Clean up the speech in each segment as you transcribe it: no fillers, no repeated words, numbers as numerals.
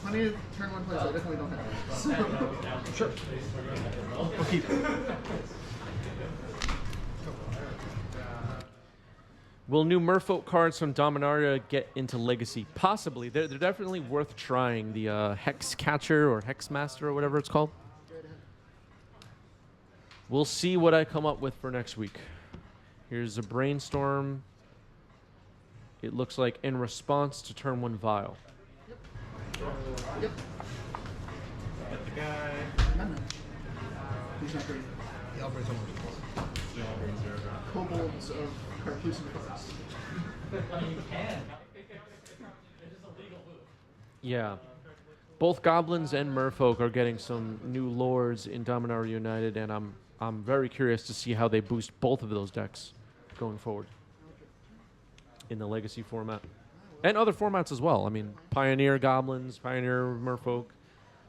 Plenty of turn 1 plays I definitely don't have. Sure. We'll keep it. Will new Merfolk cards from Dominaria get into Legacy? Possibly. They're definitely worth trying. The Hex Catcher or Hex Master or whatever it's called. We'll see what I come up with for next week. Here's a brainstorm. It looks like in response to turn 1 Vial. Yep. Get the guy. No. He's not great. Yeah, I'll bring someone else. Kobolds of Carthusian cards. Yeah. Both Goblins and Merfolk are getting some new lores in Dominaria United, and I'm very curious to see how they boost both of those decks going forward in the Legacy format. And other formats as well. I mean, Pioneer Goblins, Pioneer Merfolk,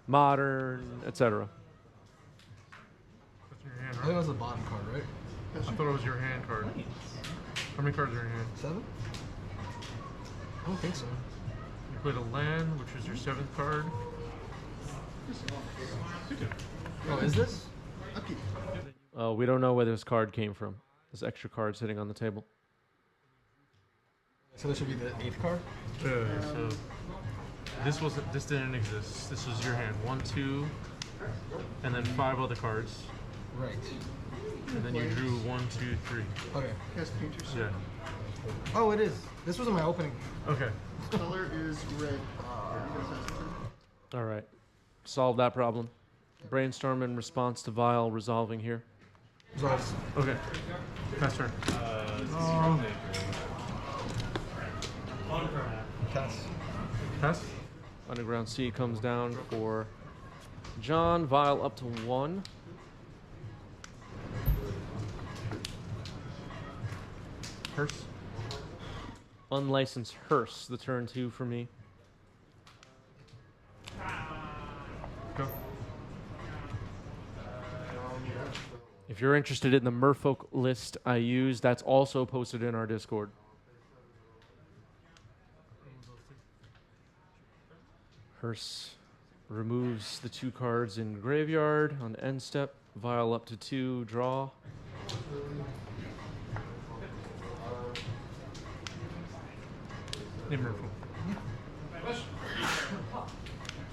Modern, etc. That's in your hand, I think right? that was the bottom card, right? I thought it was your hand card. How many cards are in your hand? 7? I don't think so. You played a land, which is your 7th card. Oh, is this? Upkeep. We don't know where this card came from. This extra card sitting on the table. So this should be the 8th card? So this didn't exist. This was your hand. 1, 2, and then 5 other cards. Right. And then you drew 1, 2, 3. Okay. Cast Painters. Yeah. Oh, it is. This wasn't my opening. Okay. Color is red. All right. Solve that problem. Brainstorm in response to Vial resolving here. Resolves. Okay. Pass turn. Pass. Pass. Underground Sea comes down for John. Vial up to 1. Hearse. Unlicensed Hearse, the turn 2 for me. Go. If you're interested in the Merfolk list I use, that's also posted in our Discord. Hearse removes the 2 cards in graveyard on end step. Vial up to 2, draw. Name Merfolk.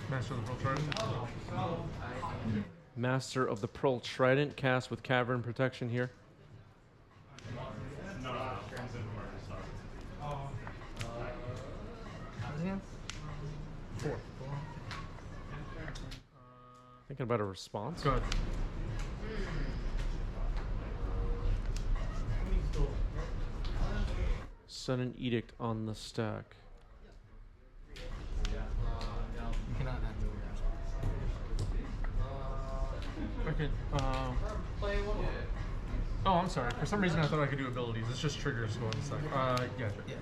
Master of the Pearl Trident. Master of the Pearl Trident, cast with Cavern Protection here. Four. Thinking about a response. Go ahead. Sudden Edict on the stack. You cannot activate Okay. Oh, I'm sorry. For some reason, I thought I could do abilities. It's just triggers going to suck. Yeah. Yeah.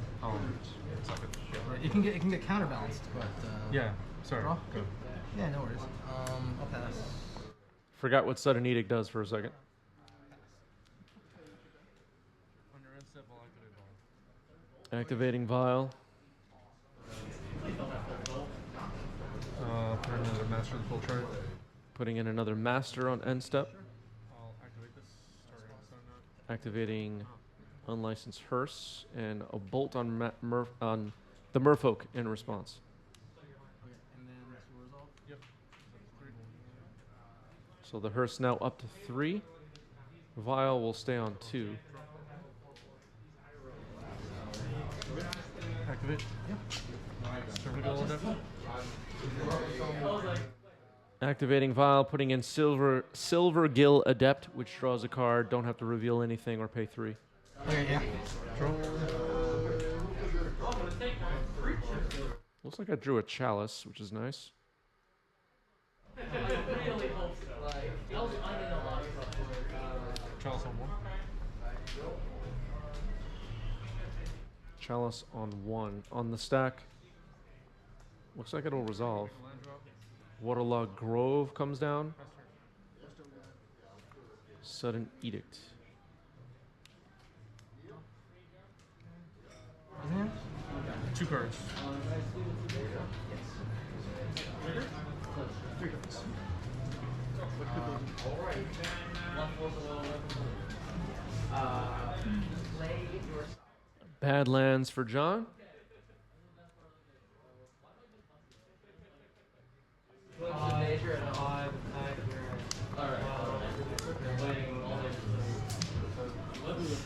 Suck it. Right. It can get counterbalanced, but Yeah. Sorry. Draw? Go. Yeah, no worries. I'll pass. Forgot what Sudden Edict does for a second. On your end step, I'll activate Vial. Activating Vial. Put in another Master of the Pearl Trident. Putting in another Master on end step. I'll activate this. Starting Activating Unlicensed Hearse and a Bolt on on the Merfolk in response. And then this will resolve. Yep. So the Hearse now up to 3. Vial will stay on 2. Activate. Yep. Activating Vial, putting in Silver Gill Adept, which draws a card. Don't have to reveal anything or pay 3. Okay, yeah. Looks like I drew a Chalice, which is nice. Chalice on 1. Chalice on 1. On the stack, looks like it'll resolve. Waterlogged Grove comes down. Sudden Edict. Two cards. 3 cards. What could they do? Badlands for John.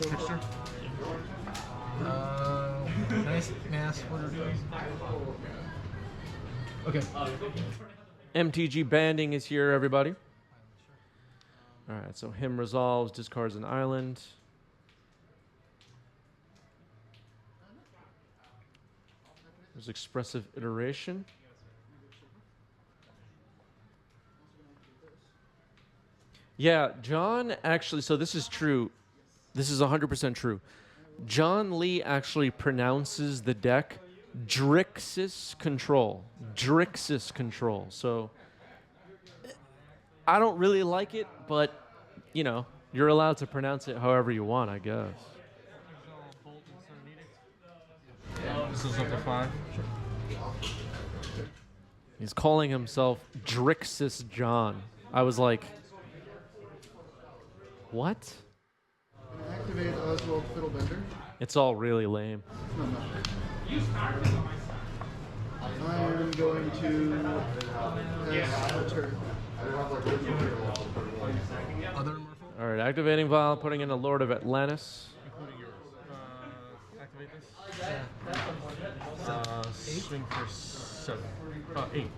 Trickster. Nice mass. What are we doing? Okay. MTG banding is here, everybody. All right, so him resolves, discards an island. There's expressive iteration. Yeah, John actually, so this is true. This is 100% true. John Lee actually pronounces the deck Grixis Control. Grixis Control. So I don't really like it, but, you know, you're allowed to pronounce it however you want, I guess. This is up to 5. He's calling himself Grixis John. I was like, what? Activate Oswald Fiddlebender. It's all really lame. No, no. I am going to pass a turn. Other Merfolk? All right, activating Vial, putting in a Lord of Atlantis. Including yours. Activate this. Swing for 7. 8. 8.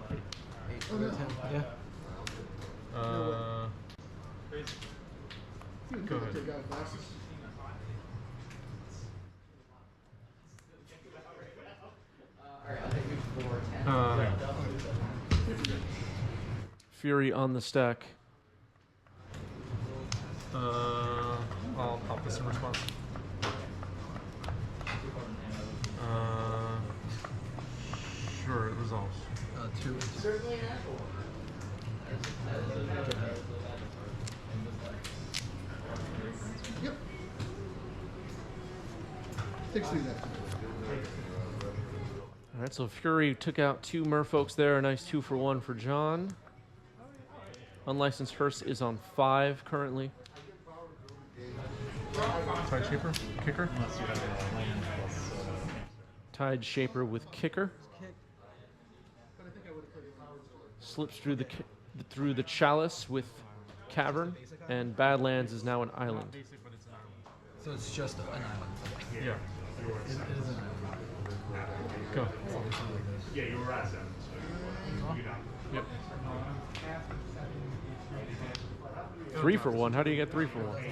Yeah. Go ahead. Take out glasses. Fury on the stack. I'll pop this in response. Sure, it resolves. 2. Yep. Takes 3 that. All right, so Fury took out 2 Merfolks there. A nice 2 for 1 for John. Unlicensed Hearse is on 5 currently. Tide Shaper, Kicker. Tide Shaper with Kicker. Slips through the Chalice with Cavern, and Badlands is now an island. Basic, but it's an island. So it's just an island. Yeah. It is an island. Go. Yeah, you were at 7. So you got it. Yep. 3 for 1. How do you get 3 for 1?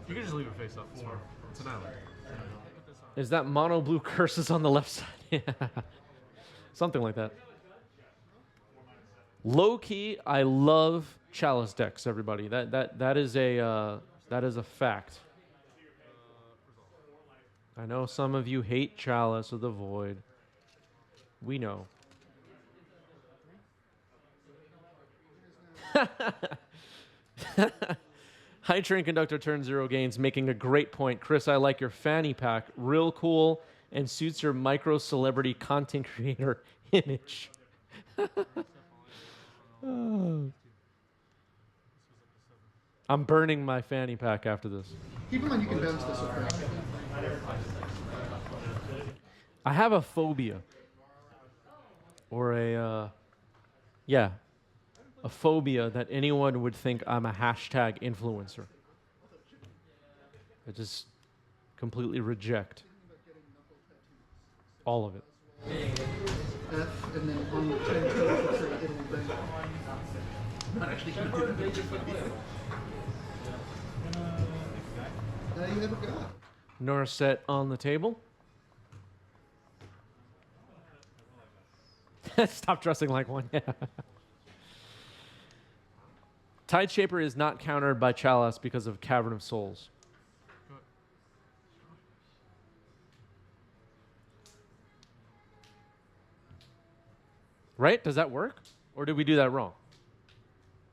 You can just leave it face up. It's fine. It's an island. Is that mono blue curses on the left side? Yeah. Something like that. Low key, I love Chalice decks, everybody. That is a fact. I know some of you hate Chalice of the Void. We know. High Train Conductor turn 0 gains, making a great point. Chris, I like your fanny pack. Real cool and suits your micro celebrity content creator image. I'm burning my fanny pack after this. Keep in mind you can bounce this over. I have a phobia. Or a phobia that anyone would think I'm a hashtag influencer. I just completely reject all of it. F, and then on the 10 it'll bang. I'm not actually going to do that. Now you have a god. Norset on the table. Stop dressing like one. Yeah. Tide Shaper is not countered by Chalice because of Cavern of Souls. Right? Does that work? Or did we do that wrong?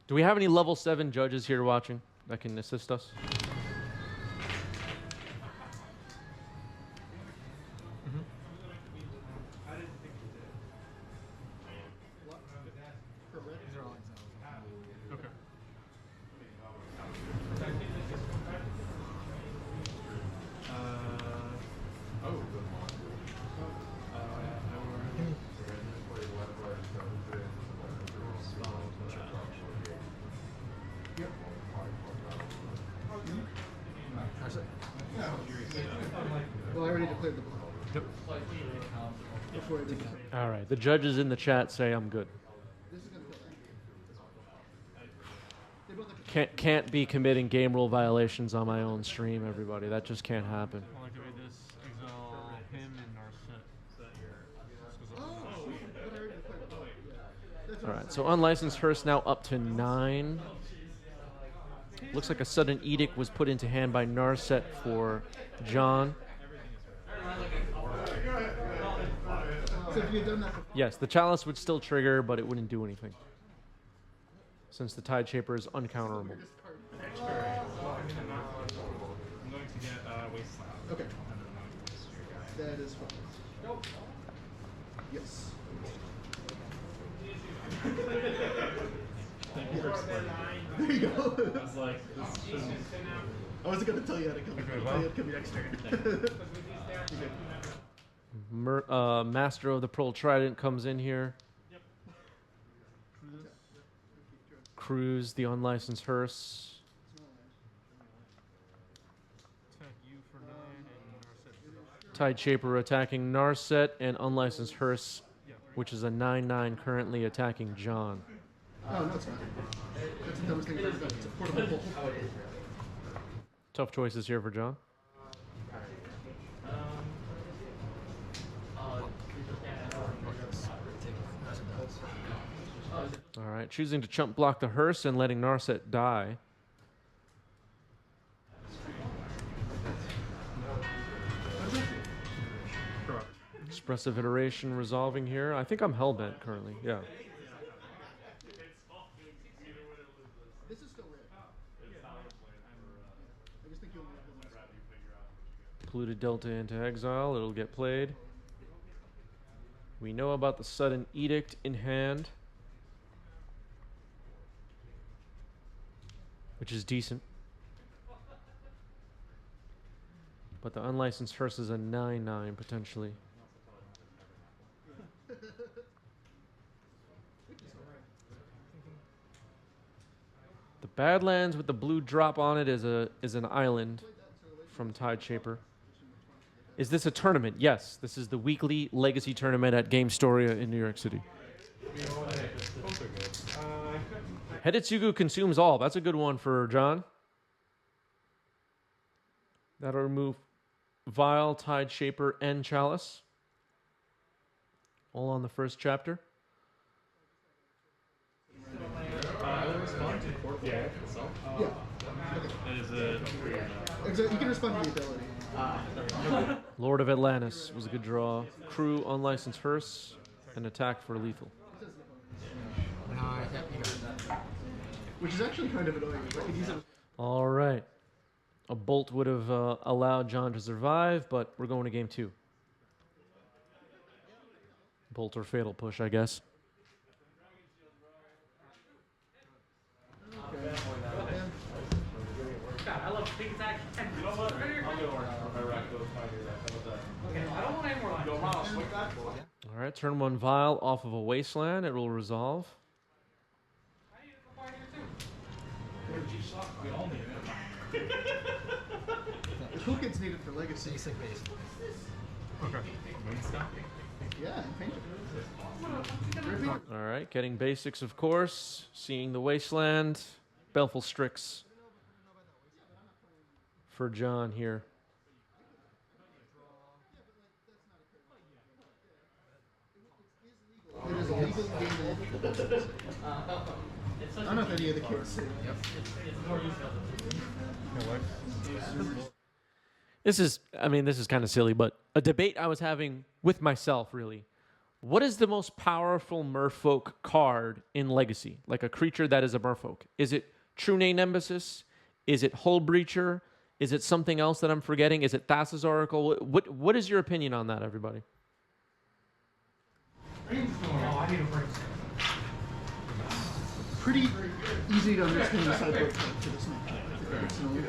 Do we have any level 7 judges here watching that can assist us? before I do. All right. The judges in the chat say I'm good. This is gonna kill that. They both have Can't be committing game rule violations on my own stream, everybody. That just can't happen. I'll activate this, exile him and Narset. All right. So unlicensed Hearst now up to 9. Looks like a sudden edict was put into hand by Narset for John. So if you had done that before, Yes, the chalice would still trigger, but it wouldn't do anything, since the Tide Shaper is uncounterable. I'm going to get Wasteland. okay. That is fine. Yes. Thank you for explaining. There you go. I was like, this shouldn't. I wasn't gonna tell you how to kill me. Okay, I'll well. tell you how to kill me next turn. You're good. Master of the Pearl Trident comes in here. Cruise the unlicensed hearse. Attack you for 9 and Narset for 9. Tide Shaper attacking Narset, and unlicensed hearse, which is a 9/9, currently attacking John. Oh, no, it's not. That's the dumbest thing I've ever done. It's a portable bolt. Tough choices here for John. All right, choosing to chump block the hearse and letting Narset die. Expressive iteration resolving here. I think I'm hellbent currently. Yeah. This is still red. I just think you'll need to Polluted Delta into exile. It'll get played. We know about the sudden edict in hand, which is decent. But the unlicensed hearse is a 9/9 potentially. The Badlands with the blue drop on it is an island from Tide Shaper. Is this a tournament? Yes, this is the weekly legacy tournament at Game Storia in New York City. Hidetsugu consumes all. That's a good one for John. That'll remove Vial, Tide Shaper, and Chalice. All on the first chapter. I will respond to Court of itself. Yeah. That is a. Exactly. You can respond to the ability. Lord of Atlantis was a good draw. Crew, unlicensed hearse, and attack for lethal. Which is actually kind of annoying. I could use it. All right. A bolt would have allowed John to survive, but we're going to game 2. Bolt or fatal push, I guess. I love big attack. You know what? Okay, I don't want any more lines. All right, turn 1 Vial off of a wasteland. It will resolve. I need it for 5 years too. We all need it. The toolkit's needed for legacy. Basic base. Okay. Yeah, and paint it. All right, getting basics, of course. Seeing the wasteland. Baleful Strix for John here. It is a legal game. I don't know if any of the kids say. This is kind of silly, but a debate I was having with myself, really. What is the most powerful Merfolk card in Legacy? Like a creature that is a Merfolk. Is it True Name Nemesis? Is it Hull Breacher? Is it something else that I'm forgetting? Is it Thassa's Oracle? What is your opinion on that, everybody? Pretty easy to understand the sideboard card for this matchup. Personally,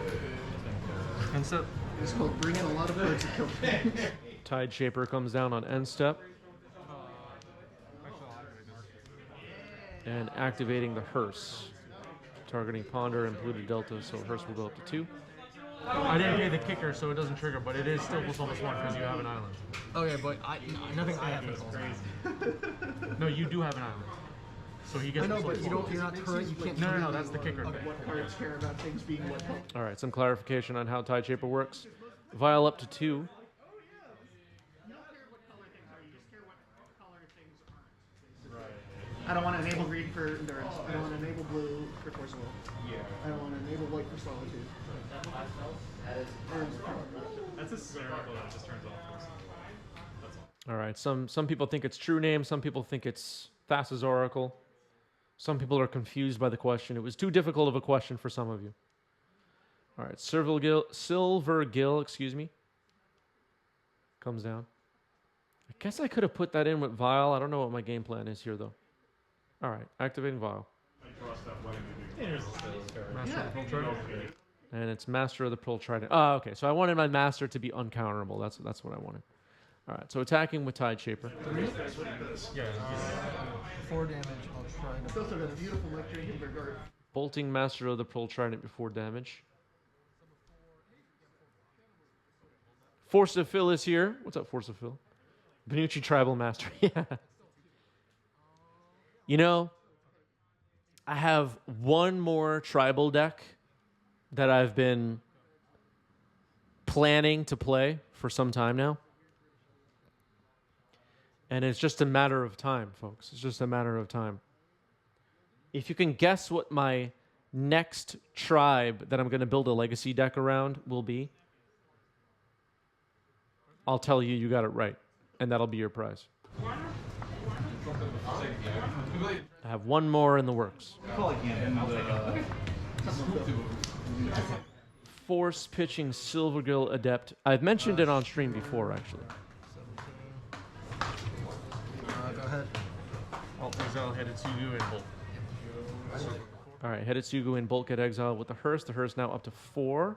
And so, it's called bring in a lot of cards to kill things. Tide Shaper comes down on end step. And activating the hearse. Targeting Ponder and Polluted Delta, so hearse will go up to 2. I didn't pay the kicker, so it doesn't trigger, but it is still plus +1 because you have an island. Okay, but nothing I have controls. No, you do have an island. So he gets I know, plus but +1. you're not current. You can't. No, that's the kicker thing. What cards care about things being what color? All right, some clarification on how Tide Shaper works. Vial up to 2. You don't care what color things are, you just care what color things aren't. I don't want to enable green for endurance. I don't want to enable blue for force of will. I don't want to enable white for solitude. That's hysterical that it just turns off. That's all. All right, some people think it's true name, some people think it's Thassa's Oracle. Some people are confused by the question. It was too difficult of a question for some of you. All right, Silver Gill, excuse me, comes down. I guess I could have put that in with Vial. I don't know what my game plan is here, though. All right, activating Vial. Master of the Pearl Trident. And it's Master of the Pearl Trident. Oh, okay, so I wanted my Master to be uncounterable. That's what I wanted. All right, so attacking with Tide Shaper. Yeah. 4 damage. I'll try It's to. also got a beautiful Mike Drinkenberg art. Bolting Master of the Pearl Trident before damage. Force of Phil is here. What's up, Force of Phil? Benucci Tribal Master. Yeah. You know, I have one more tribal deck that I've been planning to play for some time now. And it's just a matter of time, folks. It's just a matter of time. If you can guess what my next tribe that I'm going to build a legacy deck around will be, I'll tell you got it right. And that'll be your prize. I have one more in the works. Force pitching Silvergill Adept. I've mentioned it on stream before, actually. Go ahead. Alt exile Hidetsugu and Bolt. All right, Hidetsugu and Bolt get exiled with the Hearse. The Hearse now up to 4.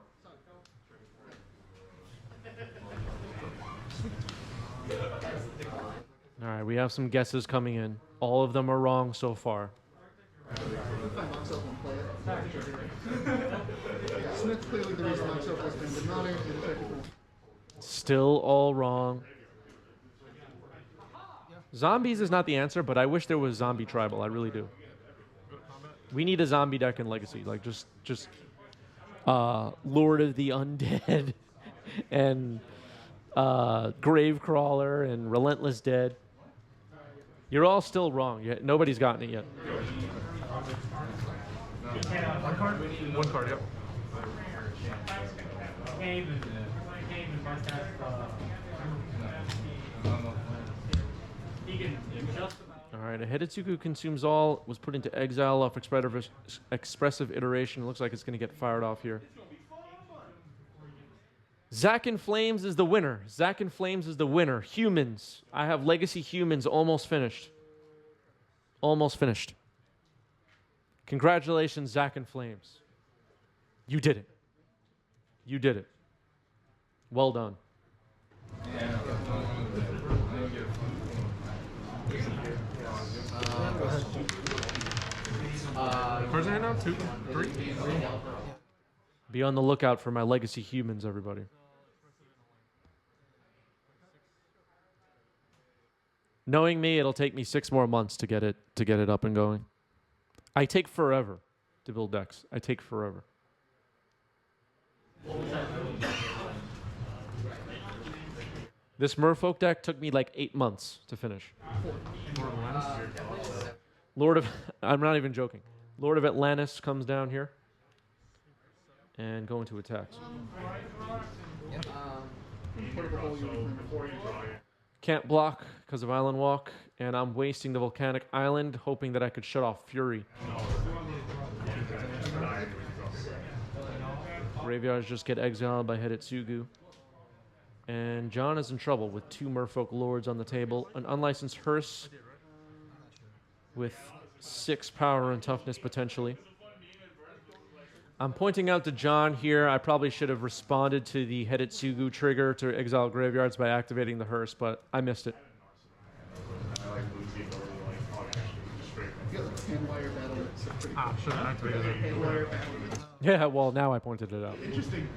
All right, we have some guesses coming in. All of them are wrong so far. Smith clearly the reason Moxoka has been demonic and technical. Still all wrong. Zombies is not the answer, but I wish there was zombie tribal. I really do. We need a zombie deck in Legacy, like just Lord of the Undead and Gravecrawler and Relentless Dead. You're all still wrong. Nobody's gotten it yet. One card? One card, yep. All right, a Hidetsugu consumes all, was put into exile off expressive iteration. Looks like it's going to get fired off here. Zack in Flames is the winner. Zack in Flames is the winner. Humans. I have Legacy Humans almost finished. Almost finished. Congratulations, Zack in Flames. You did it. You did it. Well done. Cards in hand now? 2, 3? Be on the lookout for my Legacy Humans, everybody. Knowing me, it'll take me 6 more months to get it up and going. I take forever to build decks. I take forever. This Merfolk deck took me like 8 months to finish. Lord of I'm not even joking. Lord of Atlantis comes down here and go into attacks. Can't block because of Island Walk, and I'm wasting the Volcanic Island, hoping that I could shut off Fury. Graveyards just get exiled by Hidetsugu. And John is in trouble with 2 Merfolk Lords on the table, an unlicensed Hearse with 6 power and toughness potentially. I'm pointing out to John here, I probably should have responded to the Hidetsugu trigger to exile Graveyards by activating the Hearse, but I missed it. Ah, should have activated it. Yeah, well, now I pointed it out. Interesting.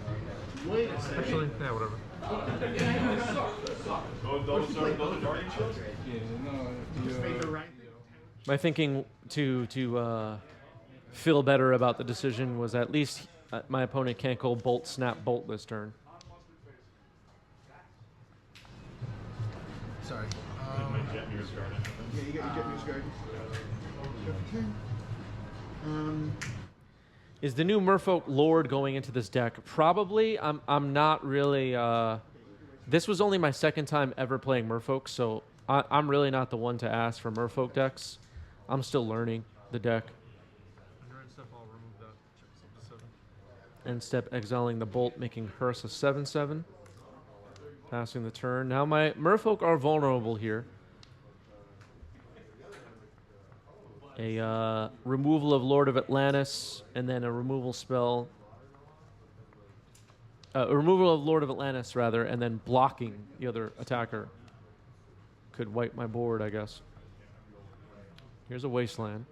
Wait a second. Actually, yeah, whatever. Just made the right. My thinking to feel better about the decision was at least my opponent can't go bolt, snap, bolt this turn. Sorry. My Jet Mirror's Garden. Yeah, you got your Jet News Garden. Is the new Merfolk Lord going into this deck? Probably. I'm not really. This was only my second time ever playing Merfolk, so I'm really not the one to ask for Merfolk decks. I'm still learning the deck. Under step, I'll remove that. Check this up to 7. End step exiling the Bolt, making Hearse a 7/7. Passing the turn. Now my Merfolk are vulnerable here. A removal of Lord of Atlantis, and then a removal spell. A removal of Lord of Atlantis, rather, and then blocking the other attacker. Could wipe my board, I guess. Here's a Wasteland.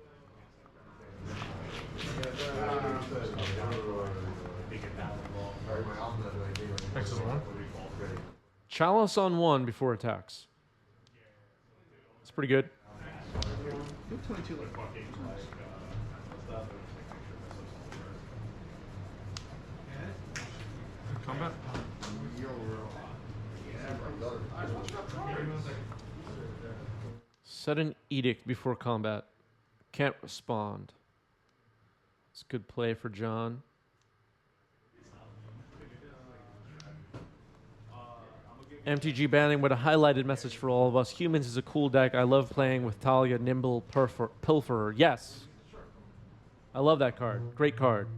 X is 1. Chalice on 1 before attacks. It's pretty good. 22 left. Combat. Set an edict before combat. Can't respond. It's a good play for John. MTG banning with a highlighted message for all of us. Humans is a cool deck. I love playing with Talia, Nimble Pilferer. Yes. I love that card. Great card.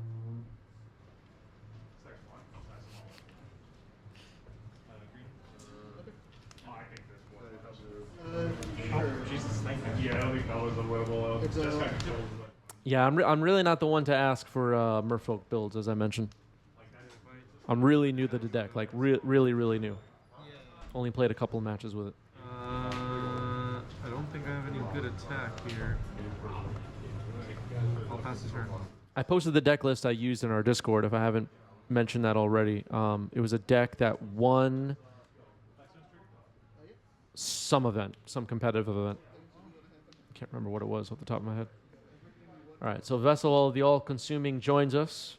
Yeah, I don't think that was unwinnable. It's Just kind of killed. Yeah, I'm really not the one to ask for Merfolk builds, as I mentioned. I'm really new to the deck. Like, really, really new. Only played a couple of matches with it. I don't think I have any good attack here. I'll pass the turn. I posted the deck list I used in our Discord, if I haven't mentioned that already. It was a deck that won some event, some competitive event. Can't remember what it was off the top of my head. All right, so Vessel, the All-Consuming, joins us.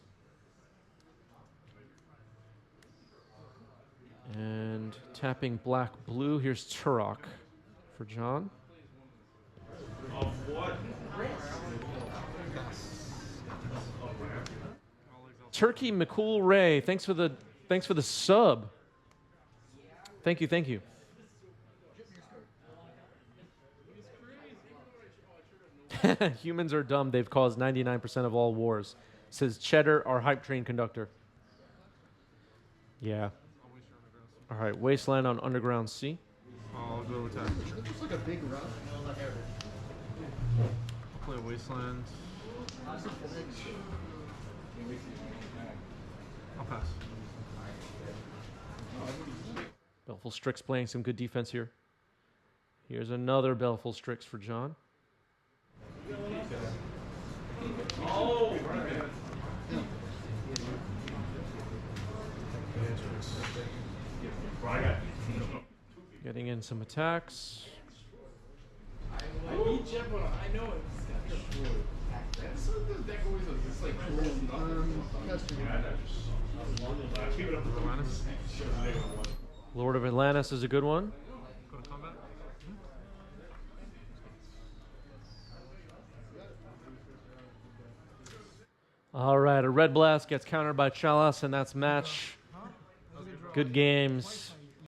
And tapping black-blue, here's Turok for John. Turkey McCool Ray, thanks for the sub. Thank you. Humans are dumb. They've caused 99% of all wars. Says Cheddar, our hype train conductor. Yeah. All right, Wasteland on Underground Sea. I'll go attack. It's like a big rock. I'll play Wasteland. I'll pass. Belful Strix playing some good defense here. Here's another Belful Strix for John. Getting in some attacks. Lord of Atlantis is a good one. Go to combat. All right, a Red Blast gets countered by Chalice, and that's match. Good games.